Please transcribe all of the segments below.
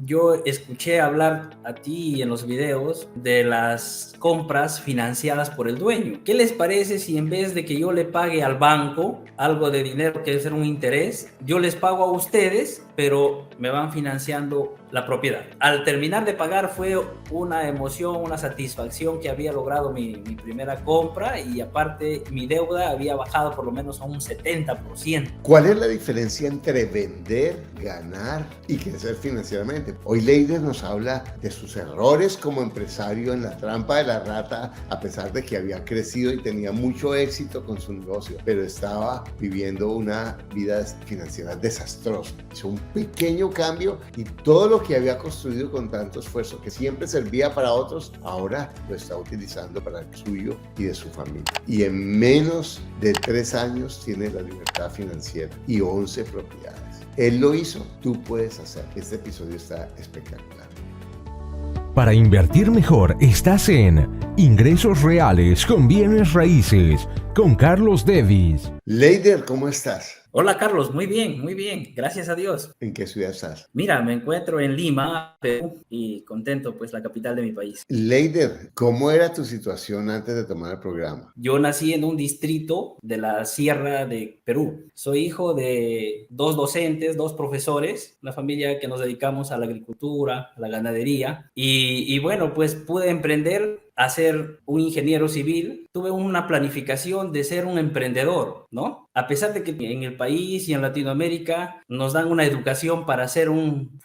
yo escuché hablar a ti en los videos de las compras financiadas por el dueño. ¿Qué les parece si en vez de que yo le pague al banco algo de dinero que debe ser un interés, yo les pago a ustedes, pero me van financiando la propiedad? Al terminar de pagar fue una emoción, una satisfacción que había logrado mi primera compra, y aparte mi deuda había bajado por lo menos a un 70%. ¿Cuál es la diferencia entre vender, ganar y crecer financieramente? Hoy Leider nos habla de sus errores como empresario en la trampa de la rata, a pesar de que había crecido y tenía mucho éxito con su negocio, pero estaba viviendo una vida financiera desastrosa. Hizo un pequeño cambio y todo lo que había construido con tanto esfuerzo, que siempre servía para otros, ahora lo está utilizando para el suyo y de su familia. Y en menos de 3 años tiene la libertad financiera y 11 propiedades. Él lo hizo, tú puedes hacer. Este episodio está espectacular. Para invertir mejor, estás en Ingresos Reales con Bienes Raíces con Carlos Devis. Leider, ¿cómo estás? Hola Carlos, muy bien, gracias a Dios. ¿En qué ciudad estás? Mira, me encuentro en Lima, Perú, y contento, pues la capital de mi país. Leider, ¿cómo era tu situación antes de tomar el programa? Yo nací en un distrito de la Sierra de Perú. Soy hijo de 2 docentes, 2 profesores, una familia que nos dedicamos a la agricultura, a la ganadería, y bueno, pues pude emprender a ser un ingeniero civil. Tuve una planificación de ser un emprendedor, ¿no? A pesar de que en el país y en Latinoamérica nos dan una educación para ser un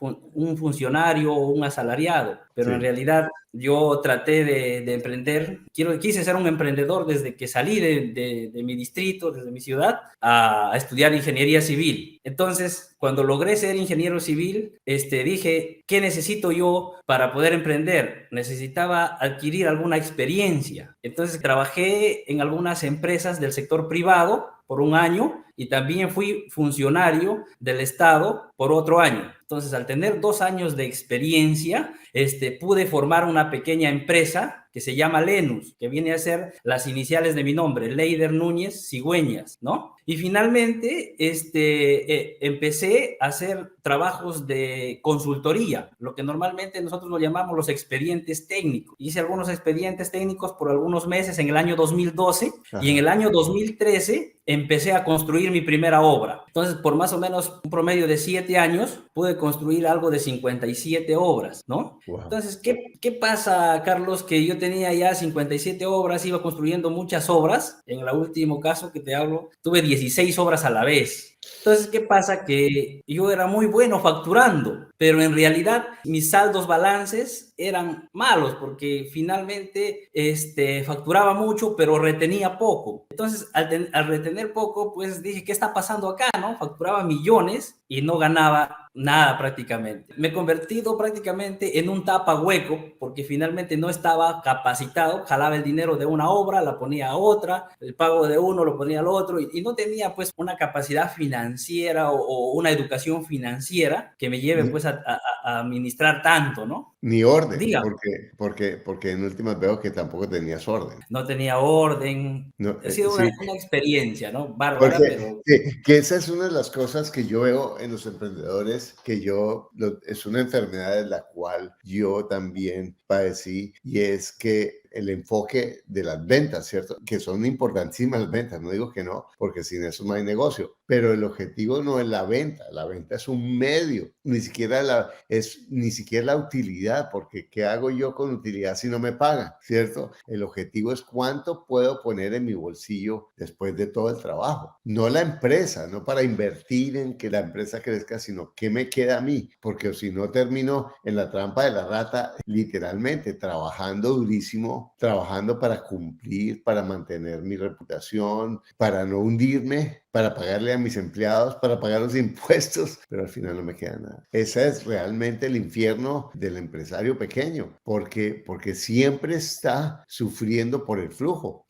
funcionario o un asalariado, pero en realidad yo traté de emprender. Quise ser un emprendedor desde que salí de mi distrito, desde mi ciudad, a estudiar ingeniería civil. Entonces, cuando logré ser ingeniero civil, dije, ¿qué necesito yo para poder emprender? Necesitaba adquirir alguna experiencia. Entonces, trabajé en algunas empresas del sector privado por 1 año y también fui funcionario del Estado por otro año. Entonces, al tener 2 años de experiencia, pude formar una pequeña empresa que se llama Lenus, que viene a ser las iniciales de mi nombre, Leider Núñez Cigüeñas, ¿no? Y finalmente empecé a hacer trabajos de consultoría, lo que normalmente nosotros lo llamamos los expedientes técnicos. Hice algunos expedientes técnicos por algunos meses en el año 2012. Ajá. Y en el año 2013 empecé a construir mi primera obra. Entonces, por más o menos un promedio de 7 años, pude construir algo de 57 obras, ¿no? Wow. Entonces, ¿qué pasa, Carlos? Que yo tenía ya 57 obras, iba construyendo muchas obras. En el último caso que te hablo, tuve 16 obras a la vez. Entonces, ¿qué pasa? Que yo era muy bueno facturando, pero en realidad mis saldos balances eran malos porque finalmente facturaba mucho, pero retenía poco. Entonces, al retener poco, pues dije, ¿qué está pasando acá, no? Facturaba millones y no ganaba nada prácticamente. Me he convertido prácticamente en un tapahueco porque finalmente no estaba capacitado, jalaba el dinero de una obra, la ponía a otra, el pago de uno lo ponía al otro y no tenía pues una capacidad financiera o una educación financiera que me lleve pues a administrar tanto, ¿no? Ni orden, porque en últimas veo que tampoco tenías orden. No tenía orden. No, ha sido una experiencia, ¿no? Bárbara, pero... Que esa es una de las cosas que yo veo en los emprendedores, es una enfermedad de la cual yo también padecí, y es que el enfoque de las ventas, ¿cierto? Que son importantísimas las ventas, no digo que no, porque sin eso no hay negocio, pero el objetivo no es la venta es un medio, ni siquiera la utilidad, porque ¿qué hago yo con utilidad si no me pagan, ¿cierto? El objetivo es cuánto puedo poner en mi bolsillo después de todo el trabajo, no la empresa, no para invertir en que la empresa crezca, sino qué me queda a mí, porque si no termino en la trampa de la rata, literalmente trabajando durísimo, trabajando para cumplir, para mantener mi reputación, para no hundirme, para pagarle a mis empleados, para pagar los impuestos, pero al final no me queda nada. Ese es realmente el infierno del empresario pequeño, porque siempre está sufriendo por el flujo,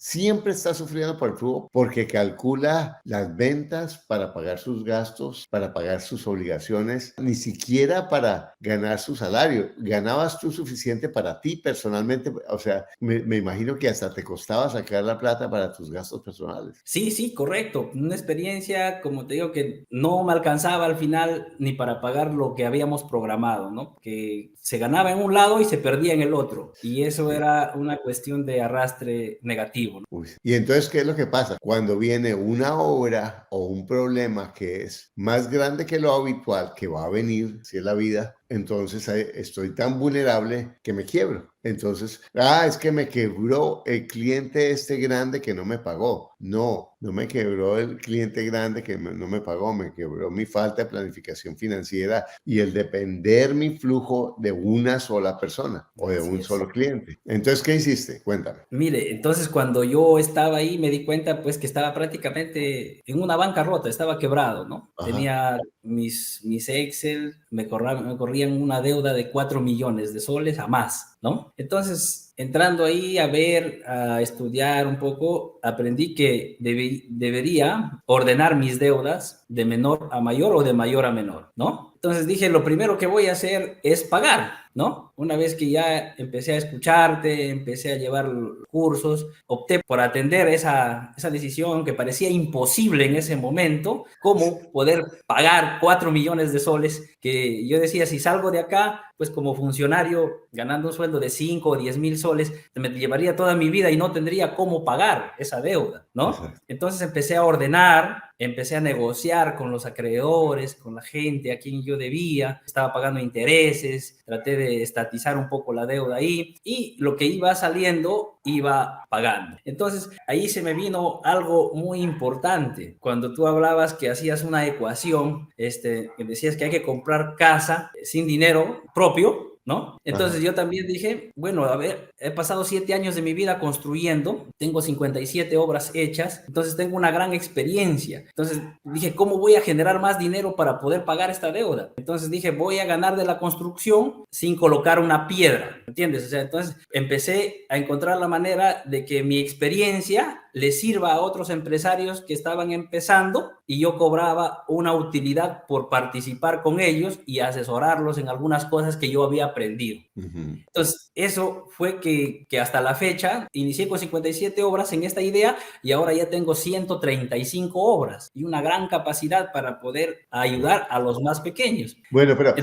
porque calcula las ventas para pagar sus gastos, para pagar sus obligaciones, ni siquiera para ganar su salario. ¿Ganabas tú suficiente para ti personalmente? O sea, me imagino que hasta te costaba sacar la plata para tus gastos personales. Sí, correcto. Una experiencia experiencia, como te digo, que no me alcanzaba al final ni para pagar lo que habíamos programado, ¿no? Que se ganaba en un lado y se perdía en el otro. Y eso era una cuestión de arrastre negativo, ¿no? Uy. Y entonces, ¿qué es lo que pasa? Cuando viene una obra o un problema que es más grande que lo habitual, que va a venir, si es la vida, entonces estoy tan vulnerable que me quiebro. Entonces, es que me quebró el cliente este grande que no me pagó. No me quebró el cliente grande que no me pagó, me quebró mi falta de planificación financiera y el depender mi flujo de una sola persona o de un solo cliente. Entonces, ¿qué hiciste? Cuéntame. Mire, entonces cuando yo estaba ahí me di cuenta pues que estaba prácticamente en una bancarrota, estaba quebrado, ¿no? Ajá. Tenía mis Excel, me corrían una deuda de 4 millones de soles a más, ¿no? Entonces, entrando ahí a ver, a estudiar un poco, aprendí que debería ordenar mis deudas de menor a mayor o de mayor a menor, ¿no? Entonces dije, lo primero que voy a hacer es pagar, ¿no? Una vez que ya empecé a escucharte, empecé a llevar cursos, opté por atender esa decisión que parecía imposible en ese momento, cómo poder pagar 4 millones de soles, que yo decía, si salgo de acá, pues como funcionario, ganando un sueldo de 5 o 10 mil soles, me llevaría toda mi vida y no tendría cómo pagar esa deuda, ¿no? Exacto. Entonces empecé a ordenar, empecé a negociar con los acreedores, con la gente a quien yo debía, estaba pagando intereses, traté de estatizar un poco la deuda ahí y lo que iba saliendo iba pagando. Entonces ahí se me vino algo muy importante. Cuando tú hablabas que hacías una ecuación, que decías que hay que comprar casa sin dinero propio, ¿no? Entonces Ajá. yo también dije, bueno, a ver, he pasado 7 años de mi vida construyendo, tengo 57 obras hechas, entonces tengo una gran experiencia. Entonces dije, ¿cómo voy a generar más dinero para poder pagar esta deuda? Entonces dije, voy a ganar de la construcción sin colocar una piedra, ¿entiendes? O sea, entonces empecé a encontrar la manera de que mi experiencia le sirva a otros empresarios que estaban empezando y yo cobraba una utilidad por participar con ellos y asesorarlos en algunas cosas que yo había aprendido. Uh-huh. Entonces, eso fue que hasta la fecha inicié con 57 obras en esta idea y ahora ya tengo 135 obras y una gran capacidad para poder ayudar a los más pequeños. Bueno, pero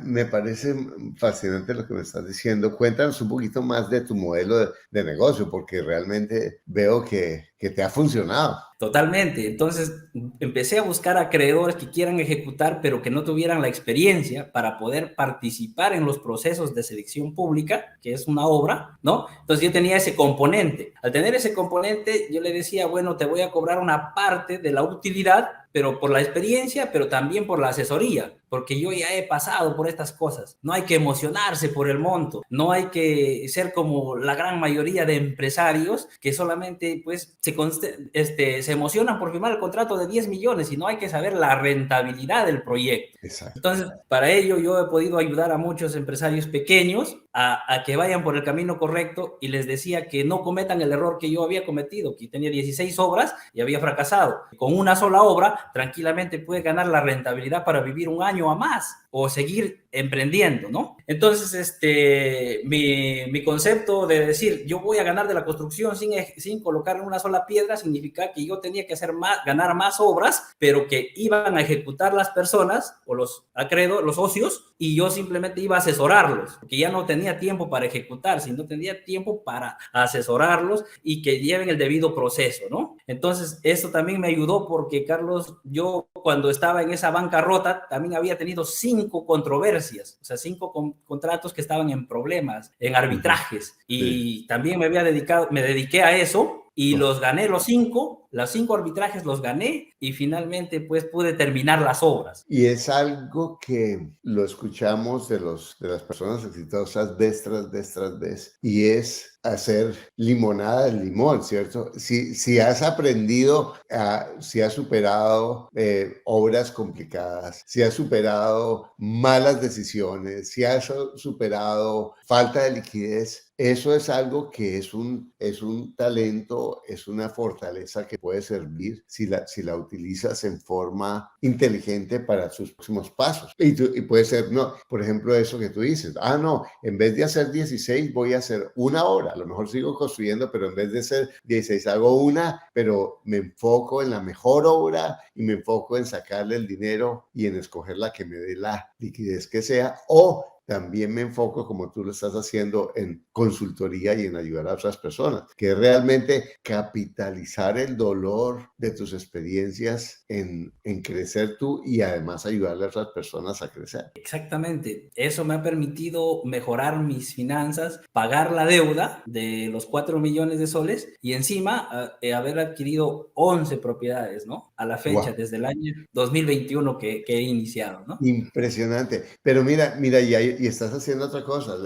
me parece fascinante lo que me estás diciendo. Cuéntanos un poquito más de tu modelo de negocio, porque realmente veo que te ha funcionado. Totalmente. Entonces empecé a buscar acreedores que quieran ejecutar, pero que no tuvieran la experiencia para poder participar en los procesos de selección pública, que es una obra, ¿no? Entonces yo tenía ese componente. Al tener ese componente, yo le decía, bueno, te voy a cobrar una parte de la utilidad, pero por la experiencia, pero también por la asesoría, porque yo ya he pasado por estas cosas. No hay que emocionarse por el monto, no hay que ser como la gran mayoría de empresarios que solamente pues se emocionan por firmar el contrato de 10 millones y no hay que saber la rentabilidad del proyecto. Exacto. Entonces, para ello yo he podido ayudar a muchos empresarios pequeños a que vayan por el camino correcto y les decía que no cometan el error que yo había cometido, que tenía 16 obras y había fracasado. Con una sola obra, tranquilamente puede ganar la rentabilidad para vivir un año a más o seguir emprendiendo, ¿no? Entonces, mi concepto de decir, yo voy a ganar de la construcción sin colocar una sola piedra, significa que yo tenía que ganar más obras, pero que iban a ejecutar las personas o los acreedores, los socios, y yo simplemente iba a asesorarlos, porque ya no tenía tiempo para ejecutar, sino tenía tiempo para asesorarlos y que lleven el debido proceso, ¿no? Entonces, eso también me ayudó porque, Carlos, yo cuando estaba en esa bancarrota, también había tenido 5 controversias, o sea, 5 contratos que estaban en problemas, en arbitrajes, y también me dediqué a eso y los gané los 5 arbitrajes los gané y finalmente pues pude terminar las obras. Y es algo que lo escuchamos de las personas exitosas vez tras vez y es hacer limonada del limón, ¿cierto? Si has aprendido, si has superado obras complicadas, si has superado malas decisiones, si has superado falta de liquidez, eso es algo que es un talento, es una fortaleza que puede servir si la utilizas en forma inteligente para sus próximos pasos. Y puede ser, no, por ejemplo, eso que tú dices, no, en vez de hacer 16 voy a hacer una hora, a lo mejor sigo construyendo, pero en vez de hacer 16 hago una, pero me enfoco en la mejor obra y me enfoco en sacarle el dinero y en escoger la que me dé la liquidez que sea, o también me enfoco, como tú lo estás haciendo, en consultoría y en ayudar a otras personas, que es realmente capitalizar el dolor de tus experiencias en crecer tú y además ayudarle a otras personas a crecer. Exactamente. Eso me ha permitido mejorar mis finanzas, pagar la deuda de los 4 millones de soles y encima haber adquirido 11 propiedades, ¿no? A la fecha, Wow. desde el año 2021 que he iniciado, ¿no? Impresionante. Pero mira, y estás haciendo otra cosa,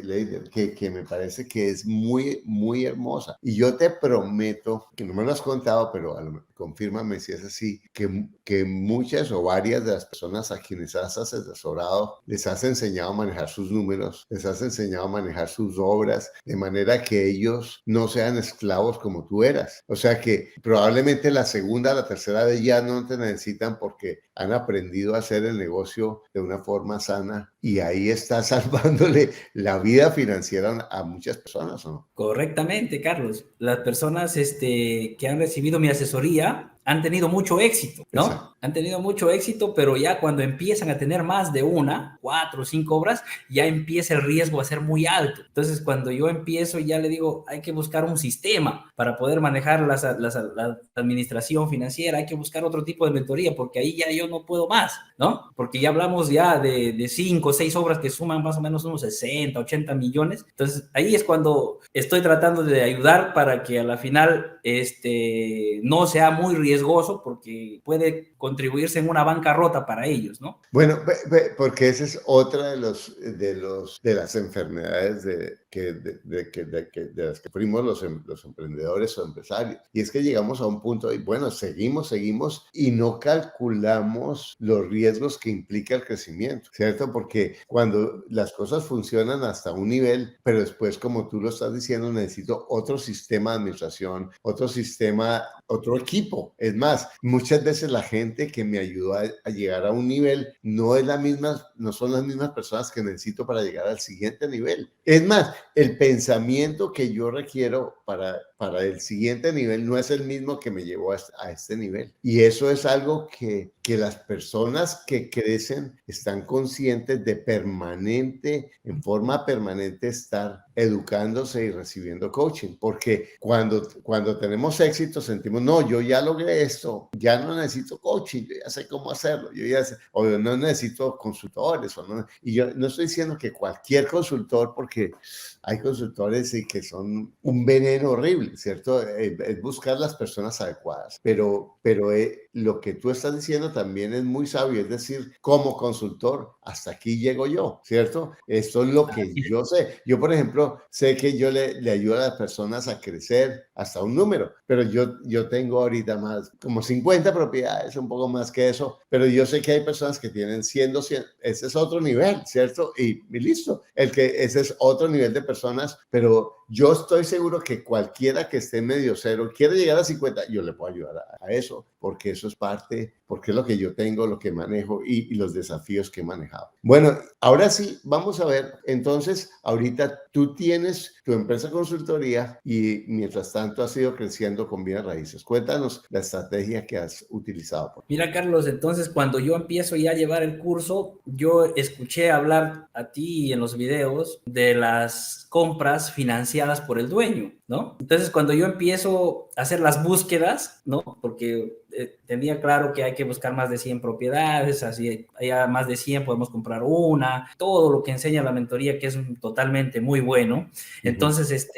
Leider, que me parece que es muy, muy hermosa. Y yo te prometo, que no me lo has contado, pero confírmame si es así, que muchas o varias de las personas a quienes has asesorado, les has enseñado a manejar sus números, les has enseñado a manejar sus obras, de manera que ellos no sean esclavos como tú eras. O sea que probablemente la segunda, la tercera vez ya no te necesitan porque han aprendido a hacer el negocio de una forma sana y ahí está salvándole la vida financiera a muchas personas, ¿o no? Correctamente, Carlos. Las personas que han recibido mi asesoría han tenido mucho éxito, ¿no? Exacto. Han tenido mucho éxito, pero ya cuando empiezan a tener más de 4 o 5 obras, ya empieza el riesgo a ser muy alto. Entonces, cuando yo empiezo, ya le digo, hay que buscar un sistema para poder manejar la administración financiera, hay que buscar otro tipo de mentoría, porque ahí ya yo no puedo más, ¿no? Porque ya hablamos ya de 5 o 6 obras que suman más o menos unos 60, 80 millones. Entonces, ahí es cuando estoy tratando de ayudar para que a la final no sea muy riesgoso, porque puede contribuirse en una bancarrota para ellos, ¿no? Bueno, porque esa es otra de las enfermedades de las que fuimos los emprendedores o empresarios. Y es que llegamos a un punto y bueno, seguimos y no calculamos los riesgos que implica el crecimiento, ¿cierto? Porque cuando las cosas funcionan hasta un nivel, pero después, como tú lo estás diciendo, necesito otro sistema de administración, otro sistema, otro equipo. Es más, muchas veces la gente que me ayudó a llegar a un nivel no son las mismas personas que necesito para llegar al siguiente nivel. Es más, el pensamiento que yo requiero para el siguiente nivel no es el mismo que me llevó a este nivel. Y eso es algo que las personas que crecen están conscientes de en forma permanente, estar educándose y recibiendo coaching. Porque cuando tenemos éxito sentimos, no, yo ya logré esto, ya no necesito coaching, yo ya sé cómo hacerlo, o no necesito consultores. Y yo no estoy diciendo que cualquier consultor, porque hay consultores que son un veneno horrible, ¿cierto? Es buscar las personas adecuadas. Pero lo que tú estás diciendo también es muy sabio, es decir, como consultor, hasta aquí llego yo, ¿cierto? Esto es lo que yo sé. Yo, por ejemplo, sé que yo le ayudo a las personas a crecer hasta un número, pero yo tengo ahorita más, como 50 propiedades, un poco más que eso, pero yo sé que hay personas que tienen 100, 200, ese es otro nivel, ¿cierto? Y listo, ese es otro nivel de personas, pero yo estoy seguro que cualquiera que esté en medio cero, quiere llegar a 50, yo le puedo ayudar a eso, porque eso es parte, porque es lo que yo tengo, lo que manejo y los desafíos que he manejado. Bueno, ahora sí, vamos a ver, entonces, ahorita tú tienes tu empresa consultoría y mientras tanto has ido creciendo con bienes raíces. Cuéntanos la estrategia que has utilizado. Mira, Carlos, entonces cuando yo empiezo ya a llevar el curso, yo escuché hablar a ti en los videos de las compras financiadas por el dueño, ¿no? Entonces, cuando yo empiezo a hacer las búsquedas, ¿no? Porque tenía claro que hay que buscar más de 100 propiedades, así hay más de 100 podemos comprar una, todo lo que enseña la mentoría, que es totalmente muy bueno. Entonces,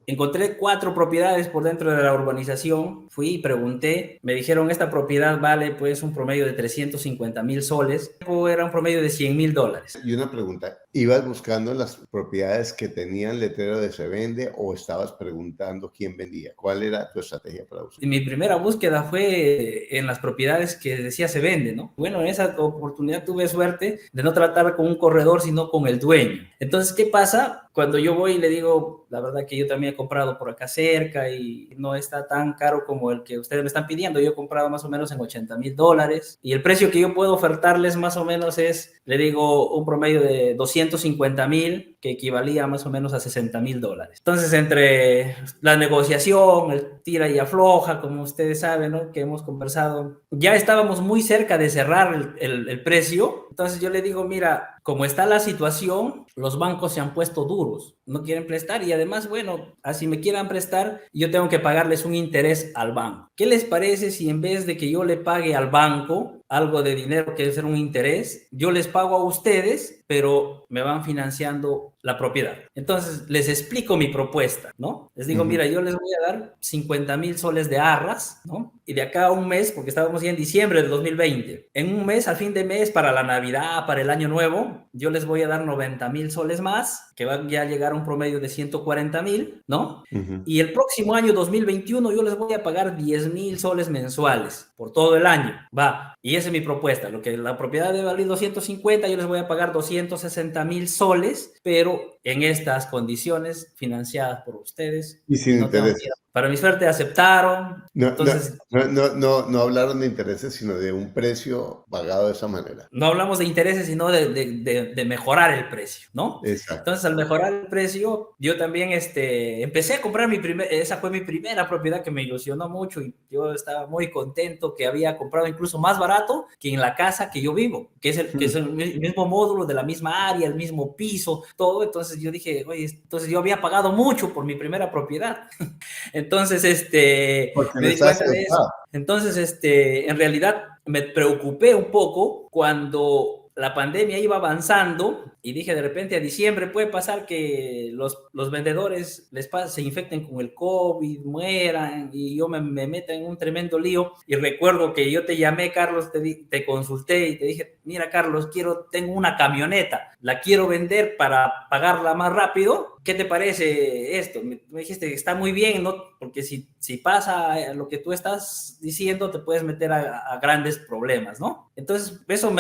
encontré 4 propiedades por dentro de la urbanización, fui y pregunté, me dijeron, esta propiedad vale pues un promedio de 350,000 soles, o era un promedio de $100,000. Y una pregunta, ¿ibas buscando las propiedades que tenían letrero de se vende o estabas preguntando quién vendía? ¿Cuál era tu estrategia para buscar? Mi primera búsqueda fue en las propiedades que decía se vende, ¿no? Bueno, en esa oportunidad tuve suerte de no tratar con un corredor, sino con el dueño. Entonces, ¿qué pasa? cuando yo voy y le digo, la verdad que yo también he comprado por acá cerca y no está tan caro como el que ustedes me están pidiendo. Yo he comprado más o menos en $80,000 y el precio que yo puedo ofertarles más o menos es, le digo, un promedio de 250,000, que equivalía más o menos a $60,000. Entonces, entre la negociación, el tira y afloja, como ustedes saben, ¿no?, que hemos conversado, ya estábamos muy cerca de cerrar el precio. Entonces yo le digo, mira, como está la situación, los bancos se han puesto duros, no quieren prestar y además, bueno, así me quieran prestar, yo tengo que pagarles un interés al banco. ¿Qué les parece si en vez de que yo le pague al banco algo de dinero que debe ser un interés, yo les pago a ustedes, pero me van financiando la propiedad? Entonces les explico mi propuesta, ¿no? Les digo, mira, yo les voy a dar 50,000 soles de arras, ¿no? Y de acá a un mes, porque estábamos ya en diciembre del 2020, en un mes, al fin de mes, para la Navidad, para el Año Nuevo, yo les voy a dar 90,000 soles más, que van ya a llegar a un promedio de 140,000, ¿no? Y el próximo año 2021 yo les voy a pagar 10,000 soles mensuales por todo el año, va. Y esa es mi propuesta. Lo que la propiedad debe valer 250, yo les voy a pagar 260,000 soles, pero en estas condiciones financiadas por ustedes. Y sin intereses. Para mi suerte aceptaron. Entonces, no hablaron de intereses, sino de un precio pagado de esa manera. No hablamos de intereses, sino de mejorar el precio, ¿no? Exacto. Entonces, al mejorar el precio, yo también empecé a comprar esa fue mi primera propiedad, que me ilusionó mucho y yo estaba muy contento, que había comprado incluso más barato que en la casa que yo vivo, que es el mismo módulo, de la misma área, el mismo piso, todo. Entonces yo dije, oye, entonces yo había pagado mucho por mi primera propiedad. Entonces, me di cuenta de eso. Entonces, en realidad me preocupé un poco cuando la pandemia iba avanzando y dije, de repente a diciembre puede pasar que los vendedores se infecten con el COVID, mueran y yo me meta en un tremendo lío. Y recuerdo que yo te llamé, Carlos, te consulté y te dije, mira, Carlos, tengo una camioneta, la quiero vender para pagarla más rápido. ¿Qué te parece esto? Me dijiste que está muy bien, ¿no? Porque si pasa lo que tú estás diciendo, te puedes meter a grandes problemas, ¿no? Entonces, eso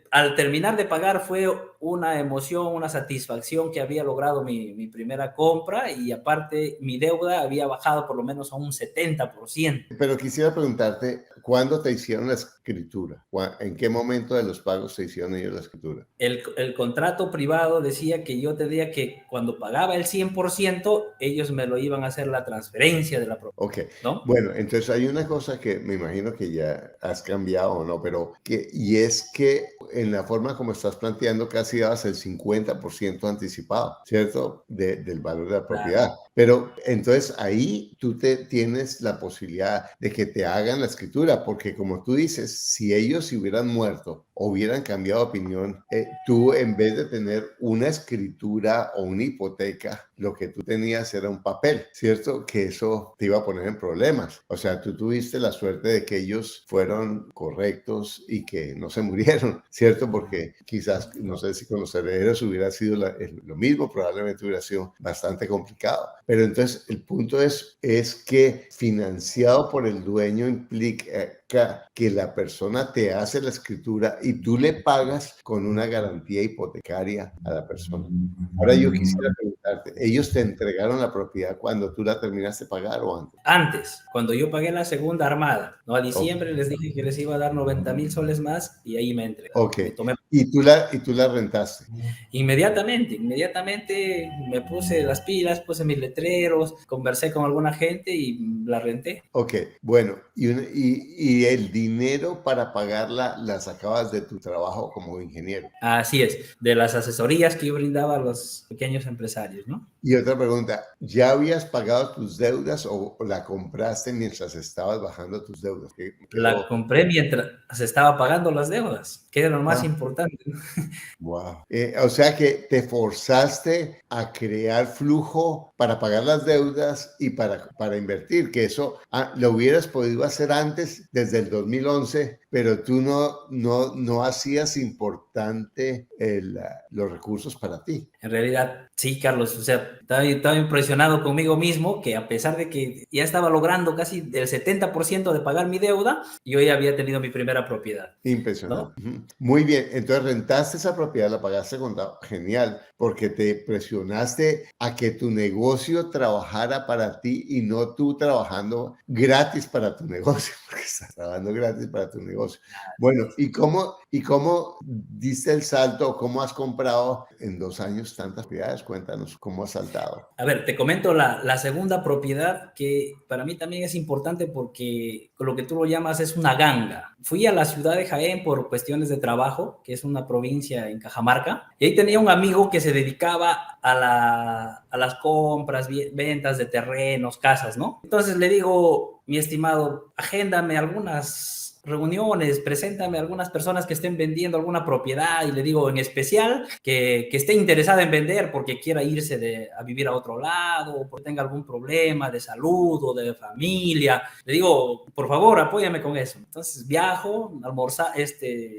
al terminar de pagar fue una emoción, una satisfacción, que había logrado mi primera compra y aparte mi deuda había bajado por lo menos a un 70%. Pero quisiera preguntarte, ¿cuándo te hicieron la escritura? ¿En qué momento de los pagos te hicieron ellos la escritura? El contrato privado decía que yo tendría que, cuando pagaba el 100%, ellos me lo iban a hacer la transferencia de la propiedad. Ok, ¿no? Bueno, entonces hay una cosa que me imagino que ya has cambiado o no, y es que en la forma como estás planteando casi dabas el 50% anticipado, ¿cierto? Del valor de la propiedad. Claro. Pero entonces ahí tú tienes la posibilidad de que te hagan la escritura, porque como tú dices, si ellos se hubieran muerto o hubieran cambiado de opinión, tú, en vez de tener una escritura o una hipoteca, lo que tú tenías era un papel, ¿cierto? Que eso te iba a poner en problemas. O sea, tú tuviste la suerte de que ellos fueron correctos y que no se murieron, ¿cierto? Porque quizás, no sé si con los herederos hubiera sido lo mismo, probablemente hubiera sido bastante complicado. Pero entonces el punto es que financiado por el dueño implica que la persona te hace la escritura y tú le pagas con una garantía hipotecaria a la persona. Ahora yo quisiera preguntarte, ¿ellos te entregaron la propiedad cuando tú la terminaste de pagar o antes? Antes, cuando yo pagué la segunda armada, ¿no? A diciembre les dije que les iba a dar 90,000 soles más y ahí me entregaron. Ok, ¿Y tú la rentaste? Inmediatamente me puse las pilas, puse mis letreros, conversé con alguna gente y la renté. Ok, bueno, y el dinero para pagarla la sacabas de tu trabajo como ingeniero. Así es, de las asesorías que yo brindaba a los pequeños empresarios, ¿no? Y otra pregunta, ¿ya habías pagado tus deudas o la compraste mientras estabas bajando tus deudas? La compré mientras se estaba pagando las deudas, que era lo más importante. Wow. O sea que te forzaste a crear flujo para pagar las deudas y para invertir, que eso lo hubieras podido hacer antes, desde el 2011, pero tú no hacías importante los recursos para ti. En realidad, sí, Carlos, o sea, estaba impresionado conmigo mismo que a pesar de que ya estaba logrando casi el 70% de pagar mi deuda, yo ya había tenido mi primera propiedad. Impresionante. ¿No? Muy bien, entonces rentaste esa propiedad, la pagaste contado. Genial, porque te presionaste a que tu negocio trabajara para ti y no tú trabajando gratis para tu negocio, porque estás trabajando gratis para tu negocio. Bueno, ¿y cómo diste el salto? ¿Cómo has comprado en 2 años tantas propiedades? Cuéntanos cómo has saltado. A ver, te comento la segunda propiedad que para mí también es importante porque lo que tú lo llamas es una ganga. Fui a la ciudad de Jaén por cuestiones de trabajo, que es una provincia en Cajamarca, y ahí tenía un amigo que se dedicaba a las compras, ventas de terrenos, casas, ¿no? Entonces le digo, mi estimado, agéndame algunas reuniones, preséntame a algunas personas que estén vendiendo alguna propiedad y le digo en especial que esté interesada en vender porque quiera irse a vivir a otro lado o porque tenga algún problema de salud o de familia. Le digo, por favor, apóyame con eso. Entonces viajo, almorzar,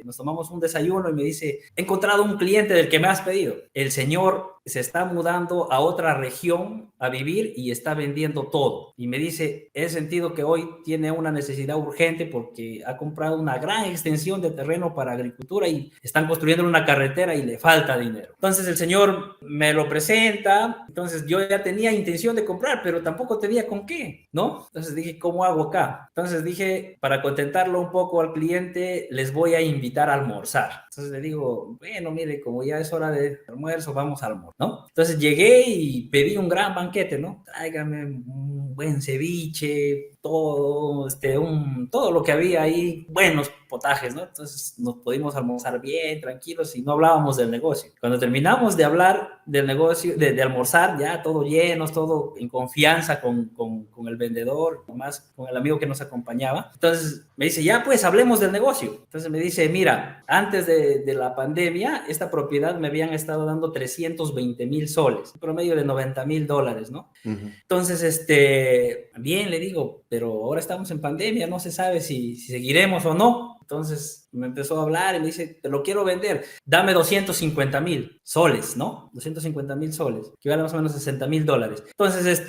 nos tomamos un desayuno y me dice, he encontrado un cliente del que me has pedido. El señor se está mudando a otra región a vivir y está vendiendo todo. Y me dice, he sentido que hoy tiene una necesidad urgente porque ha comprado una gran extensión de terreno para agricultura y están construyendo una carretera y le falta dinero. Entonces el señor me lo presenta, entonces yo ya tenía intención de comprar, pero tampoco tenía con qué, ¿no? Entonces dije, ¿cómo hago acá? Entonces dije, para contentarlo un poco al cliente, les voy a invitar a almorzar. Entonces le digo, bueno, mire, como ya es hora de almuerzo, vamos a almorzar, ¿no? Entonces llegué y pedí un gran banquete, ¿no? Tráigame un buen ceviche, todo, todo lo que había ahí, buenos potajes, ¿no? Entonces nos pudimos almorzar bien, tranquilos y no hablábamos del negocio. Cuando terminamos de hablar del negocio, de almorzar, ya todo llenos, todo en confianza con el vendedor, más con el amigo que nos acompañaba. Entonces me dice, ya pues hablemos del negocio. Entonces me dice, mira, antes de la pandemia, esta propiedad me habían estado dando 320,000 soles, un promedio de $90,000, ¿no? Uh-huh. Entonces, bien, le digo, pero ahora estamos en pandemia, no se sabe si seguiremos o no. Entonces me empezó a hablar y me dice, te lo quiero vender, dame 250,000 soles, ¿no? 250,000 soles, que vale más o menos $60,000. Entonces,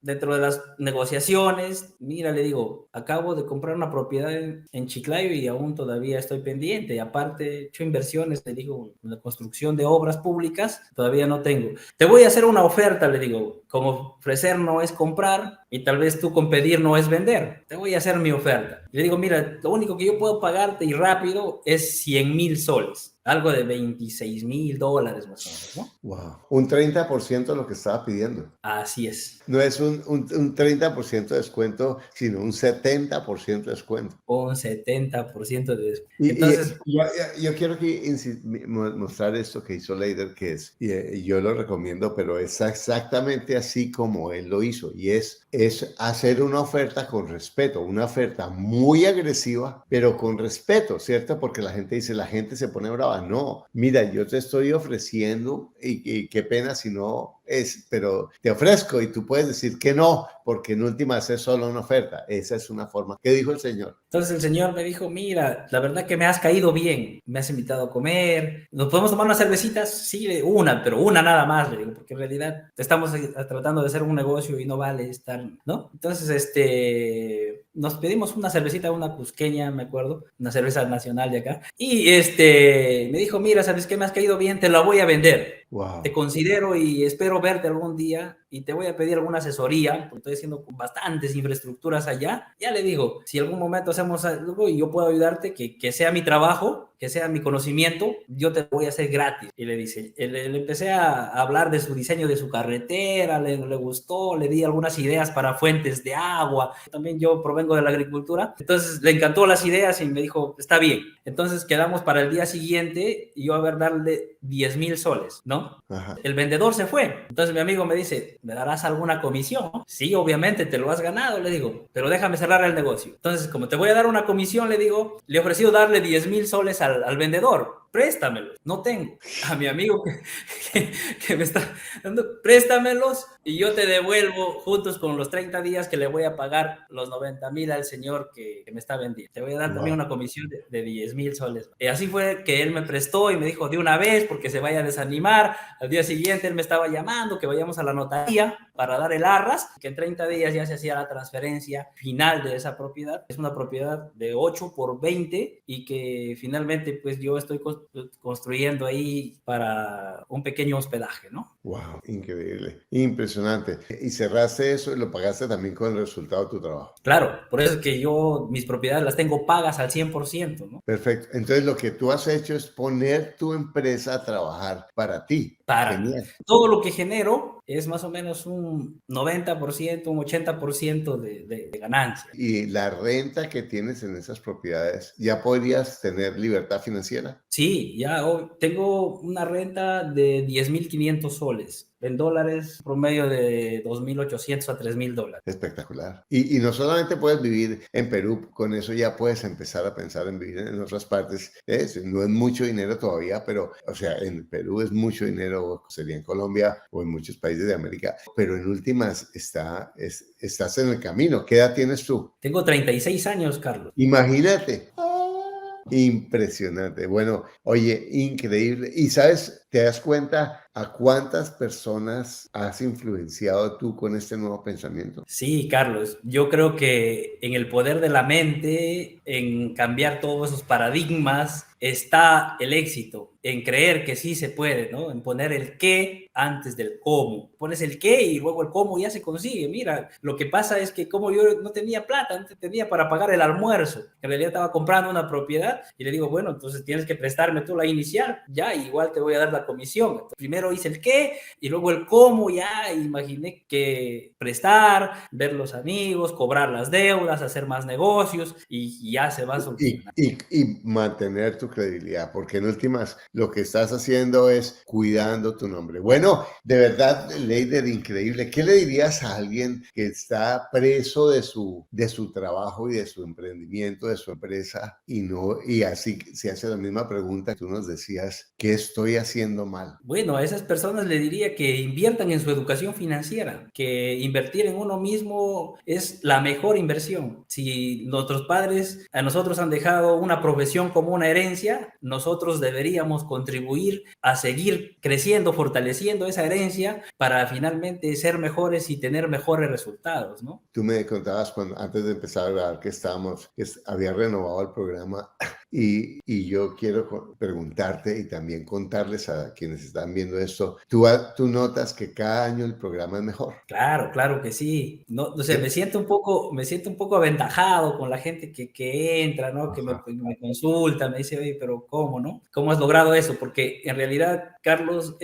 dentro de las negociaciones, mira, le digo, acabo de comprar una propiedad en Chiclayo y aún todavía estoy pendiente. Y aparte, he hecho inversiones, le digo, en la construcción de obras públicas, todavía no tengo. Te voy a hacer una oferta, le digo, como ofrecer no es comprar y tal vez tú con pedir no es vender. Te voy a hacer mi oferta. Le digo, mira, lo único que yo puedo pagarte y rápido es 100,000 soles. Algo de $26,000 más o menos, ¿no? Wow. Un 30% de lo que estaba pidiendo. Así es. No es un 30% de descuento, sino un 70% de descuento. Un 70% de descuento. Entonces, yo quiero mostrar esto que hizo Leider, que es, y yo lo recomiendo, pero es exactamente así como él lo hizo. Y es hacer una oferta con respeto, una oferta muy agresiva, pero con respeto, ¿cierto? Porque la gente dice, la gente se pone brava. No, mira, yo te estoy ofreciendo y qué pena si no es, pero te ofrezco y tú puedes decir que no, porque en últimas es solo una oferta. Esa es una forma. ¿Qué dijo el señor? Entonces el señor me dijo, mira, la verdad que me has caído bien, me has invitado a comer, ¿nos podemos tomar unas cervecitas? Sí, pero una nada más, le digo, porque en realidad estamos tratando de hacer un negocio y no vale estar, ¿no? Entonces, nos pedimos una cervecita, una cusqueña, me acuerdo, una cerveza nacional de acá, y me dijo, mira, ¿sabes qué? Me has caído bien, te la voy a vender. Wow. Te considero y espero verte algún día y te voy a pedir alguna asesoría, porque estoy haciendo bastantes infraestructuras allá. Ya le digo, si algún momento hacemos algo y yo puedo ayudarte, que sea mi trabajo, que sea mi conocimiento, yo te voy a hacer gratis. Y le dice, le empecé a hablar de su diseño de su carretera, le gustó, le di algunas ideas para fuentes de agua. También yo provengo de la agricultura. Entonces le encantó las ideas y me dijo, está bien. Entonces quedamos para el día siguiente y yo a ver darle 10,000 soles, ¿no? Ajá. El vendedor se fue. Entonces mi amigo me dice, ¿me darás alguna comisión? Sí, obviamente, te lo has ganado, le digo, pero déjame cerrar el negocio. Entonces, como te voy a dar una comisión, le digo, le he ofrecido darle 10,000 soles al vendedor. Préstamelo, no tengo. A mi amigo que me está dando, préstamelos y yo te devuelvo juntos con los 30 días que le voy a pagar los 90,000 al señor que me está vendiendo. Te voy a dar también una comisión de 10,000 soles. Y así fue que él me prestó y me dijo de una vez porque se vaya a desanimar. Al día siguiente él me estaba llamando que vayamos a la notaría para dar el arras, que en 30 días ya se hacía la transferencia final de esa propiedad. Es una propiedad de 8 por 20 y que finalmente pues yo estoy construyendo ahí para un pequeño hospedaje, ¿no? Wow, increíble, impresionante. Y cerraste eso y lo pagaste también con el resultado de tu trabajo. Claro, por eso es que yo mis propiedades las tengo pagas al 100%, ¿no? Perfecto. Entonces lo que tú has hecho es poner tu empresa a trabajar para ti. Genial. Todo lo que genero es más o menos un 90%, un 80% de ganancia. Y la renta que tienes en esas propiedades, ¿ya podrías tener libertad financiera? Sí, ya tengo una renta de 10,500 soles. En dólares, promedio de 2,800 a 3,000 dólares. Espectacular. Y no solamente puedes vivir en Perú, con eso ya puedes empezar a pensar en vivir en otras partes. No es mucho dinero todavía, pero, o sea, en Perú es mucho dinero, sería en Colombia o en muchos países de América, pero en últimas estás en el camino. ¿Qué edad tienes tú? Tengo 36 años, Carlos. Imagínate. Impresionante. Bueno, oye, increíble. Y sabes, ¿te das cuenta a cuántas personas has influenciado tú con este nuevo pensamiento? Sí, Carlos, yo creo que en el poder de la mente, en cambiar todos esos paradigmas, está el éxito, en creer que sí se puede, ¿no? En poner el qué antes del cómo. Pones el qué y luego el cómo ya se consigue. Mira, lo que pasa es que como yo no tenía plata, no tenía para pagar el almuerzo, en realidad estaba comprando una propiedad y le digo, bueno, entonces tienes que prestarme tú la inicial, ya, igual te voy a dar la comisión. Entonces, primero hice el qué y luego el cómo, ya imaginé que prestar, ver los amigos, cobrar las deudas, hacer más negocios y ya se va solucionando. Y mantener tu credibilidad, porque en últimas lo que estás haciendo es cuidando tu nombre. Bueno, de verdad, Leider, increíble. ¿Qué le dirías a alguien que está preso de su trabajo y de su emprendimiento, de su empresa, y así se hace la misma pregunta que tú nos decías, ¿qué estoy haciendo mal? Bueno, a esas personas le diría que inviertan en su educación financiera, que invertir en uno mismo es la mejor inversión. Si nuestros padres a nosotros han dejado una profesión como una herencia, nosotros deberíamos contribuir a seguir creciendo, fortaleciendo esa herencia para finalmente ser mejores y tener mejores resultados, ¿no? Tú me contabas antes de empezar a grabar que había renovado el programa y yo quiero preguntarte y también contarles a quienes están viendo esto, ¿tú notas que cada año el programa es mejor? Claro, claro que sí. No, o sea, me siento un poco aventajado con la gente que entra, ¿no? Que me consulta, me dice, oye, pero ¿cómo, no? ¿Cómo has logrado eso? Porque en realidad, Carlos,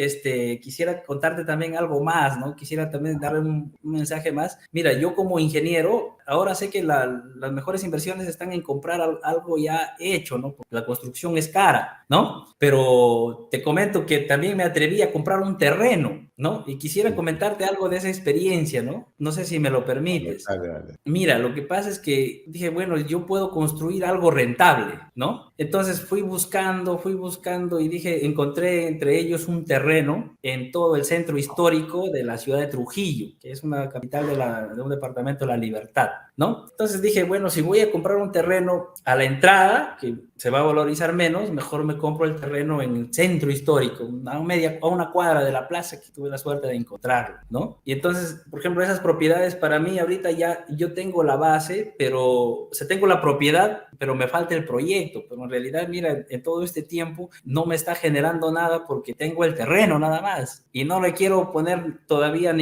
quisiera contarte también algo más, ¿no? Quisiera también darle un mensaje más. Mira, yo como ingeniero, ahora sé que las mejores inversiones están en comprar algo ya hecho, ¿no? Porque la construcción es cara, ¿no? Pero te comento que también me atreví a comprar un terreno, ¿no? Y quisiera comentarte algo de esa experiencia, ¿no? No sé si me lo permites. Dale. Mira, lo que pasa es que dije, bueno, yo puedo construir algo rentable, ¿no? Entonces fui buscando y dije, encontré entre ellos un terreno en todo el centro histórico de la ciudad de Trujillo, que es una capital de un departamento de la Libertad, ¿no? Entonces dije, bueno, si voy a comprar un terreno a la entrada, que se va a valorizar menos, mejor me compro el terreno en el centro histórico, a una cuadra de la plaza que tuve la suerte de encontrarlo, ¿no? Y entonces, por ejemplo, esas propiedades para mí ahorita ya yo tengo la base, pero tengo la propiedad, pero me falta el proyecto, pero en realidad, mira, en todo este tiempo no me está generando nada porque tengo el terreno nada más y no le quiero poner todavía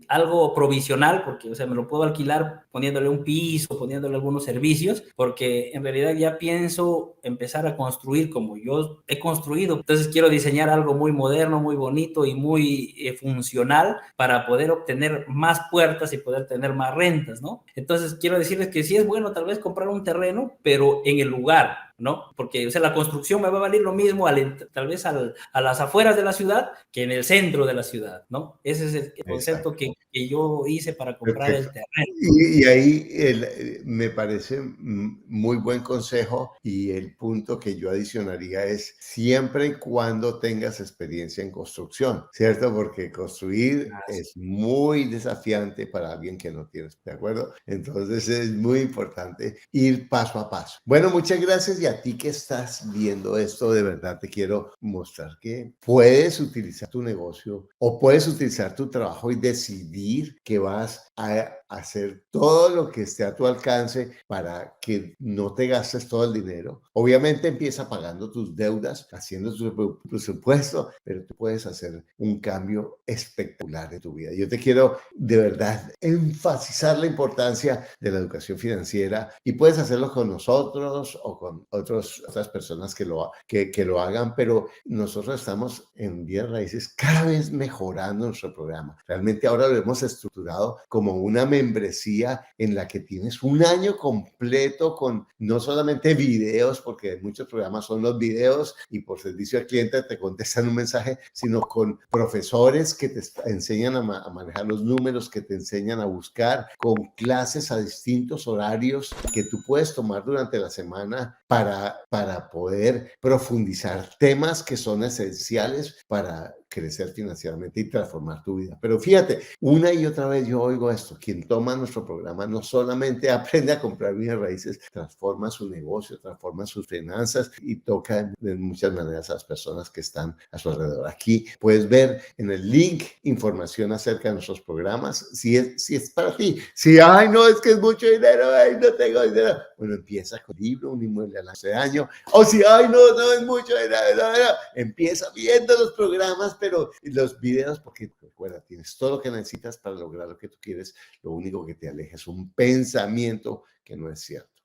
algo provisional porque, o sea, me lo puedo alquilar poniéndole un piso, poniéndole algunos servicios, porque en realidad ya pienso empezar a construir como yo he construido. Entonces quiero diseñar algo muy moderno, muy bonito y muy funcional para poder obtener más puertas y poder tener más rentas, ¿no? Entonces quiero decirles que sí es bueno tal vez comprar un terreno, pero en el lugar, ¿no? Porque, o sea, la construcción me va a valer lo mismo tal vez a las afueras de la ciudad que en el centro de la ciudad, ¿no? Ese es el concepto que yo hice para comprar el terreno. Y ahí me parece muy buen consejo, y el punto que yo adicionaría es siempre y cuando tengas experiencia en construcción, ¿cierto? Porque construir es muy desafiante para alguien que no tiene, ¿de acuerdo? Entonces es muy importante ir paso a paso. Bueno, muchas gracias, y a ti que estás viendo esto, de verdad te quiero mostrar que puedes utilizar tu negocio o puedes utilizar tu trabajo y decidir que vas a hacer todo lo que esté a tu alcance para que no te gastes todo el dinero. Obviamente empieza pagando tus deudas, haciendo tu presupuesto, pero tú puedes hacer un cambio espectacular en tu vida. Yo te quiero de verdad enfatizar la importancia de la educación financiera, y puedes hacerlo con nosotros o con otras personas que lo hagan, pero nosotros estamos en Bienes Raíces cada vez mejorando nuestro programa. Realmente ahora lo hemos estructurado como una membresía en la que tienes un año completo con no solamente videos, porque muchos programas son los videos y por servicio al cliente te contestan un mensaje, sino con profesores que te enseñan a manejar los números, que te enseñan a buscar, con clases a distintos horarios que tú puedes tomar durante la semana para poder profundizar temas que son esenciales para crecer financieramente y transformar tu vida. Pero fíjate, una y otra vez yo oigo esto: quien toma nuestro programa no solamente aprende a comprar bienes raíces, transforma su negocio, transforma sus finanzas y toca de muchas maneras a las personas que están a su alrededor. Aquí puedes ver en el link información acerca de nuestros programas, si es para ti. Si, ay, no, es que es mucho dinero, ay, no tengo dinero. Bueno, empieza con un libro, un inmueble al año. O si, ay, no es mucho dinero, empieza viendo los programas, pero los videos, porque recuerda, tienes todo lo que necesitas para lograr lo que tú quieres. Lo único que te aleja es un pensamiento que no es cierto.